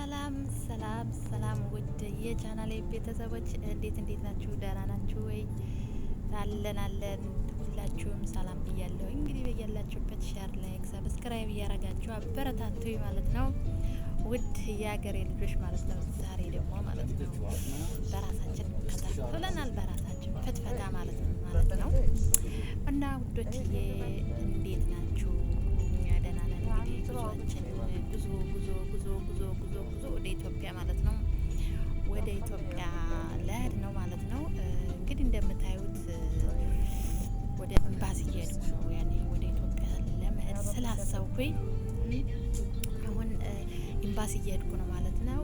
ሰላም ውድ የቻናሌ ቤተሰቦች እንዴት ናችሁ? ደህና ናችሁ ወይ? አለን ሁላችሁም ሰላም ብያለሁ። እንግዲህ በያላችሁበት ሼር፣ ላይክ፣ ሰብስክራይብ እያረጋችሁ አበረታቱኝ ማለት ነው። ውድ የሀገሬ ልጆች ማለት ነው። ዛሬ ደግሞ ማለት ነው በራሳችን ከታፍለናል፣ በራሳችን ፍትፈታ ማለት ነው እና ውዶችዬ እንዴት ናችሁ? እኛ ደህና ነን። እንግዲህ ጉዞአችን ጉዞ ወደ ኢትዮጵያ ማለት ነው። ወደ ኢትዮጵያ ለህድ ነው ማለት ነው። እንግዲህ እንደምታዩት ወደ ኤምባሲ እየሄድኩ ነው። ያኔ ወደ ኢትዮጵያ ለመሄድ ስላሰብኩኝ አሁን ኤምባሲ እየሄድኩ ነው ማለት ነው።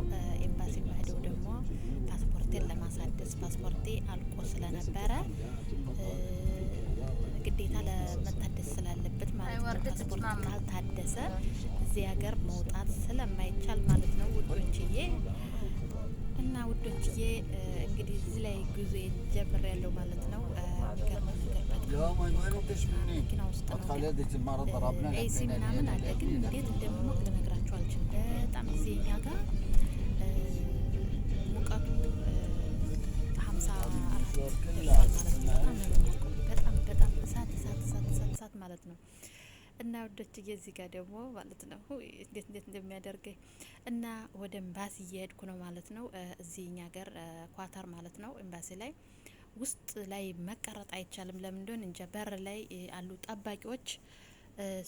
ኤምባሲ መሄደው ደግሞ ፓስፖርቴን ለማሳደስ ፓስፖርቴ አልቆ ስለነበረ ግዴታ ለመታደስ ስላለበት ማለት ነው። ፓስፖርት ካልታደሰ እዚህ ሀገር መውጣት ስለማይቻል ማለት ነው ውዶችዬ። እና ውዶችዬ እንግዲህ እዚህ ላይ ጉዞ ጀምር ያለው ማለት ነው። መኪና ውስጥ ነው ኤሲ ምናምን አለ፣ ግን እንዴት እንደምሞቅ ልነግራችሁ አልችልም። በጣም እዚህ እኛ ጋር ሙቀቱ 54 ደርሷል ማለት ነው። በጣም እሳት ማለት ነው። እና ወዶችዬ እዚህ ጋር ደግሞ ማለት ነው እንዴት እንደሚያደርገኝ እና ወደ ኤምባሲ እየሄድኩ ነው ማለት ነው። እዚህ እኛ ሀገር ኳታር ማለት ነው ኤምባሲ ላይ ውስጥ ላይ መቀረጥ አይቻልም። ለምን እንደሆነ እንጃ። በር ላይ አሉ ጠባቂዎች።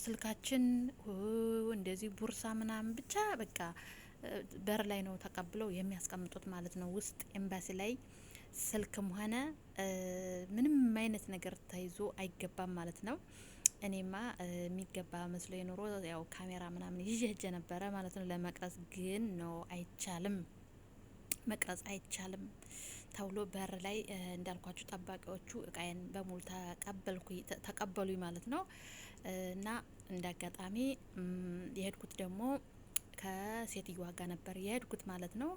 ስልካችን እንደዚህ ቦርሳ ምናምን ብቻ በቃ በር ላይ ነው ተቀብለው የሚያስቀምጡት ማለት ነው። ውስጥ ኤምባሲ ላይ ስልክም ሆነ ምንም አይነት ነገር ተይዞ አይገባም ማለት ነው። እኔማ የሚገባ መስሎ የኖሮ ያው ካሜራ ምናምን ይዤ ሄጄ ነበረ ማለት ነው ለመቅረጽ። ግን ነው አይቻልም፣ መቅረጽ አይቻልም ተብሎ በር ላይ እንዳልኳችሁ ጠባቂዎቹ እቃዬን በሙሉ ተቀበሉኝ ማለት ነው። እና እንዳጋጣሚ የሄድኩት ደግሞ ከሴትዮዋ ጋር ነበር የሄድኩት ማለት ነው።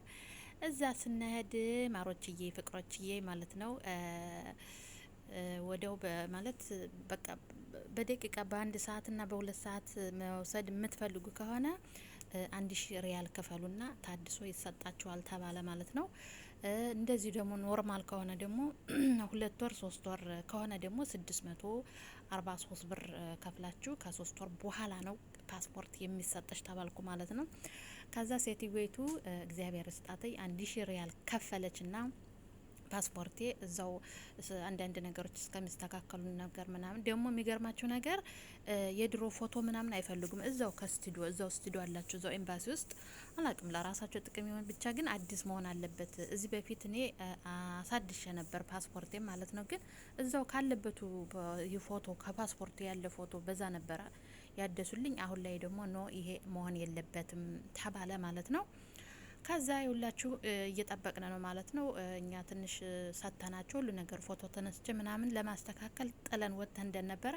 እዛ ስንሄድ ማሮችዬ ፍቅሮችዬ ማለት ነው ወደው ማለት በቃ በደቂቃ በአንድ ሰዓት እና በሁለት ሰዓት መውሰድ የምትፈልጉ ከሆነ 1000 ሪያል ክፈሉና ታድሶ ይሰጣችኋል ተባለ ማለት ነው። እንደዚህ ደግሞ ኖርማል ከሆነ ደግሞ 2 ወር 3 ወር ከሆነ ደግሞ 643 ብር ከፍላችሁ ከ3 ወር በኋላ ነው ፓስፖርት የሚሰጥሽ ተባልኩ ማለት ነው። ከዛ ሴትዮይቱ እግዚአብሔር ስጣተኝ 1000 ሪያል ከፈለችና ፓስፖርቴ እዛው አንዳንድ ነገሮች እስከሚስተካከሉ ነገር ምናምን ደግሞ የሚገርማቸው ነገር የድሮ ፎቶ ምናምን አይፈልጉም። እዛው ስቱዲዮ አላቸው እዛው ኤምባሲ ውስጥ አላቅም ለራሳቸው ጥቅም ይሆን ብቻ ግን አዲስ መሆን አለበት። እዚህ በፊት እኔ አሳድሼ ነበር ፓስፖርቴ ማለት ነው። ግን እዛው ካለበቱ ፎቶ ከፓስፖርቱ ያለ ፎቶ በዛ ነበረ ያደሱልኝ። አሁን ላይ ደግሞ ይሄ መሆን የለበትም ተባለ ማለት ነው። ከዛ ይውላችሁ እየጠበቅን ነው ማለት ነው። እኛ ትንሽ ሰተናቸው ሁሉ ነገር ፎቶ ተነስቼ ምናምን ለማስተካከል ጥለን ወጥተን እንደነበረ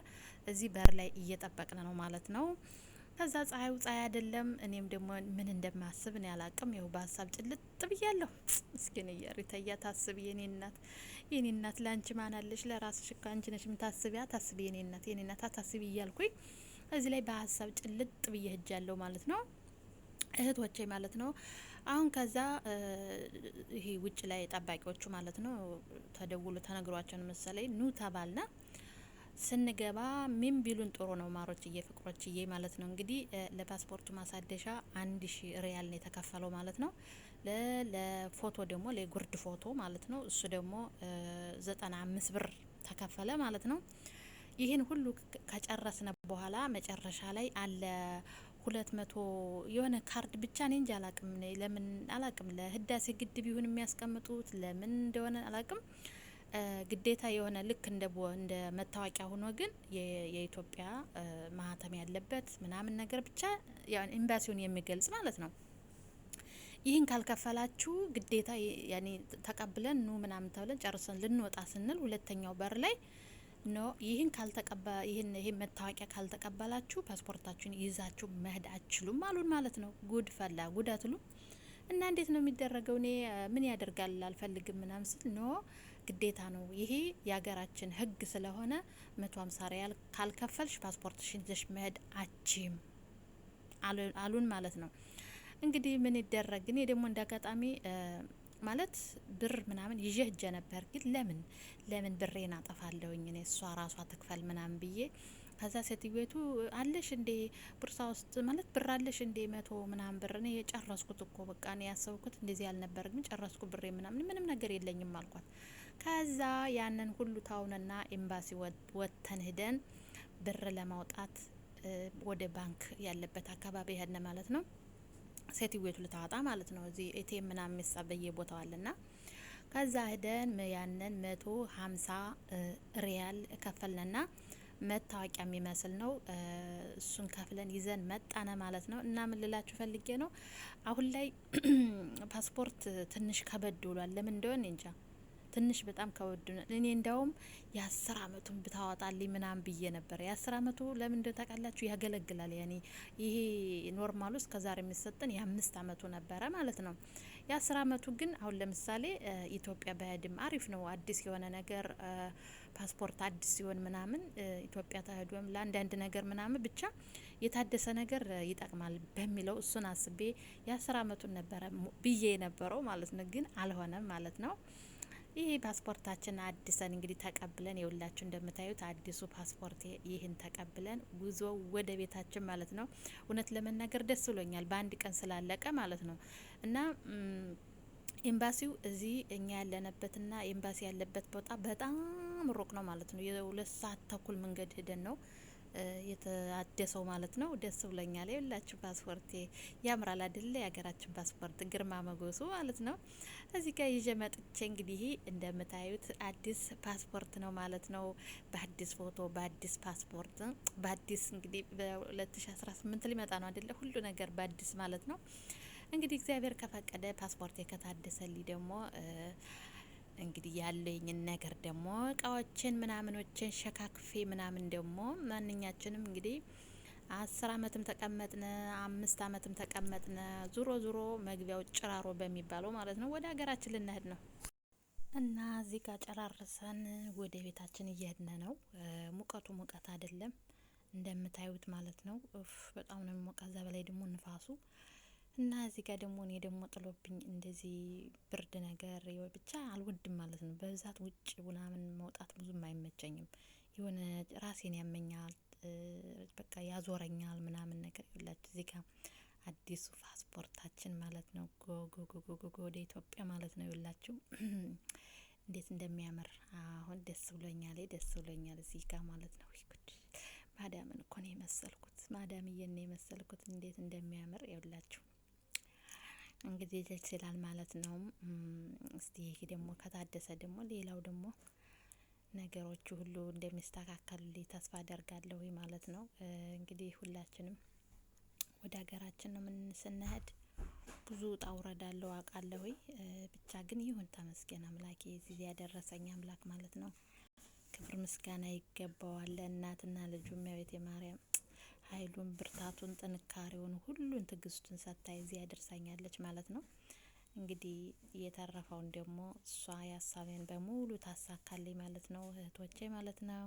እዚህ በር ላይ እየጠበቅን ነው ማለት ነው። ከዛ ፀሐዩ ፀሐይ አይደለም። እኔም ደግሞ ምን እንደማስብ እኔ አላቅም። ይኸው በሀሳብ ጭልጥ ብያለሁ። እስኪን እየሪተያ ታስብ የኔ እናት ላንቺ ማናለሽ? ለራስሽ እኮ አንቺ ነሽ የምታስቢያ። ታስቢ የኔ እናት አታስቢ እያልኩኝ እዚህ ላይ በሀሳብ ጭልጥ ብዬ ሄጃለሁ ማለት ነው እህቶቼ ማለት ነው። አሁን ከዛ ይሄ ውጭ ላይ ጠባቂዎቹ ማለት ነው ተደውሎ ተነግሯቸውን መሰለኝ ኑ ተባልና ስንገባ ምን ቢሉን ጥሩ ነው ማሮችዬ ፍቅሮችዬ ማለት ነው። እንግዲህ ለፓስፖርቱ ማሳደሻ 1000 ሪያል ነው የተከፈለው ማለት ነው። ለፎቶ ደግሞ ለጉርድ ፎቶ ማለት ነው እሱ ደግሞ 95 ብር ተከፈለ ማለት ነው። ይህን ሁሉ ከጨረስነ በኋላ መጨረሻ ላይ አለ 200 የሆነ ካርድ ብቻ ነኝ እንጂ አላቅም ለምን አላቅም። ለህዳሴ ግድብ ይሁን የሚያስቀምጡት ለምን እንደሆነ አላቅም። ግዴታ የሆነ ልክ እንደ መታወቂያ ሆኖ ግን የኢትዮጵያ ማህተም ያለበት ምናምን ነገር ብቻ ያን ኤምባሲውን የሚገልጽ ማለት ነው። ይህን ካልከፈላችሁ ግዴታ ያኔ ተቀብለን ኑ ምናምን ተብለን ጨርሰን ልንወጣ ስንል ሁለተኛው በር ላይ ይህን መታወቂያ ካልተቀበላችሁ ፓስፖርታችሁን ይዛችሁ መሄድ አትችሉም አሉን ማለት ነው። ጉድ ፈላ ጉድ አትሉ እና እንዴት ነው የሚደረገው? እኔ ምን ያደርጋል አልፈልግም ምናምን ስል ግዴታ ነው ይሄ የሀገራችን ህግ ስለሆነ 150 ሪያል ካልከፈልሽ ፓስፖርትሽን ይዘሽ መሄድ አችም አሉን ማለት ነው። እንግዲህ ምን ይደረግ። እኔ ደግሞ እንዳጋጣሚ ማለት ብር ምናምን ይዤ ሄጄ ነበር። ግን ለምን ብሬን አጠፋለሁኝ እኔ እሷ ራሷ ትክፈል ምናምን ብዬ ከዛ ሴትዮቱ አለሽ እንዴ ቦርሳ ውስጥ ማለት ብር አለሽ እንዴ 100 ምናምን ብር? እኔ የጨረስኩት እኮ በቃ እኔ ያሰብኩት እንደዚህ ያልነበር ግን ጨረስኩ ብሬ ምናምን ምንም ነገር የለኝም አልኳት። ከዛ ያንን ሁሉ ታውንና ኤምባሲ ወጥተን ሄደን ብር ለማውጣት ወደ ባንክ ያለበት አካባቢ ሄድን ማለት ነው። ሴትዮቱ ልታወጣ ማለት ነው። እዚህ ኤቲኤም ምናምን የሚሳበየ ቦታው አለና ከዛ ሄደን ያንን 150 ሪያል ከፈልንና መታወቂያ የሚመስል ነው እሱን ከፍለን ይዘን መጣነ ማለት ነው። እና ምን ልላችሁ ፈልጌ ነው አሁን ላይ ፓስፖርት ትንሽ ከበድ ብሏል። ለምን እንደሆነ እንጃ ትንሽ በጣም ከወዱ እኔ እንዳውም የ10 አመቱን ብታወጣልኝ ምናምን ብዬ ነበር። የ10 አመቱ ለምን እንደሆነ ታውቃላችሁ? ያገለግላል። ያኔ ይሄ ኖርማሉ እስከ ዛሬ የሚሰጠን የ5 አመቱ ነበረ ማለት ነው። የ10 አመቱ ግን አሁን ለምሳሌ ኢትዮጵያ በሄድም አሪፍ ነው። አዲስ የሆነ ነገር ፓስፖርት አዲስ ሲሆን ምናምን ኢትዮጵያ ተሄዶም ለአንዳንድ ነገር ምናምን ብቻ የታደሰ ነገር ይጠቅማል በሚለው እሱን አስቤ የ10 አመቱን ነበረ ብዬ የነበረው ማለት ነው። ግን አልሆነም ማለት ነው። ይህ ፓስፖርታችን አዲሰን እንግዲህ ተቀብለን የሁላችሁ እንደምታዩት አዲሱ ፓስፖርት ይህን ተቀብለን ጉዞ ወደ ቤታችን ማለት ነው። እውነት ለመናገር ደስ ብሎኛል በአንድ ቀን ስላለቀ ማለት ነው። እና ኤምባሲው እዚህ እኛ ያለንበትና ኤምባሲ ያለበት ቦታ በጣም ሩቅ ነው ማለት ነው። የ2 ሰዓት ተኩል መንገድ ሄደን ነው የተአደሰው ማለት ነው። ደስ ብሎኛል። የሁላችሁ ፓስፖርት ያምራል አይደለ? የሀገራችን ፓስፖርት ግርማ መጎሱ ማለት ነው። እዚህ ጋር ይዤ መጥቼ እንግዲህ እንደምታዩት አዲስ ፓስፖርት ነው ማለት ነው። በአዲስ ፎቶ በአዲስ ፓስፖርት በአዲስ እንግዲህ በ2018 ሊመጣ ነው አይደለ? ሁሉ ነገር በአዲስ ማለት ነው። እንግዲህ እግዚአብሔር ከፈቀደ ፓስፖርት ከታደሰልኝ ደግሞ እንግዲህ ያለኝን ነገር ደግሞ እቃዎችን ምናምኖችን ሸካክፌ ምናምን ደግሞ ማንኛችንም እንግዲህ 10 አመትም ተቀመጥነ 5 አመትም ተቀመጥነ ዙሮ መግቢያው ጭራሮ በሚባለው ማለት ነው ወደ ሀገራችን ልንሄድ ነው። እና እዚህ ጋር ጨራርሰን ወደ ቤታችን እየሄድን ነው። ሙቀቱ ሙቀት አይደለም እንደምታዩት ማለት ነው። በጣም ነው የሚሞቀው። እዛ በላይ ደግሞ ንፋሱ እና እዚህ ጋር ደግሞ እኔ ደግሞ ጥሎብኝ እንደዚህ ብርድ ነገር ብቻ አልወድም ማለት ነው። በብዛት ውጭ ምናምን መውጣት ብዙም አይመቸኝም። የሆነ ራሴን ያመኛል፣ በቃ ያዞረኛል ምናምን ነገር ይላችሁ። እዚህ ጋር አዲሱ ፓስፖርታችን ማለት ነው ጎ ወደ ኢትዮጵያ ማለት ነው ይላችሁ። እንዴት እንደሚያምር አሁን ደስ ብሎኛል እዚህ ጋር ማለት ነው። ማዳምን እኮ ነው የመሰልኩት፣ ማዳምዬን ነው የመሰልኩት። እንዴት እንደሚያምር ይላችሁ። እንግዲህ ደስ ይላል ማለት ነው። እስቲ ይሄ ደግሞ ከታደሰ ደግሞ ሌላው ደግሞ ነገሮቹ ሁሉ እንደሚስተካከሉልኝ ተስፋ አደርጋለሁ ማለት ነው። እንግዲህ ሁላችንም ወደ ሀገራችን ነው ስንሄድ ብዙ ውጣ ውረድ አለው አውቃለሁ። ብቻ ግን ይሁን ተመስገን አምላኬ እዚህ ያደረሰኝ አምላክ ማለት ነው። ክብር ምስጋና ይገባዋል። እናትና ልጁ እመቤቴ ማርያም ኃይሉን ብርታቱን ጥንካሬውን ሁሉን ትግስቱን ሰጥታ እዚህ ያደርሳኛለች ማለት ነው። እንግዲህ የተረፈውን ደግሞ እሷ ያሳቤን በሙሉ ታሳካልኝ ማለት ነው እህቶቼ ማለት ነው።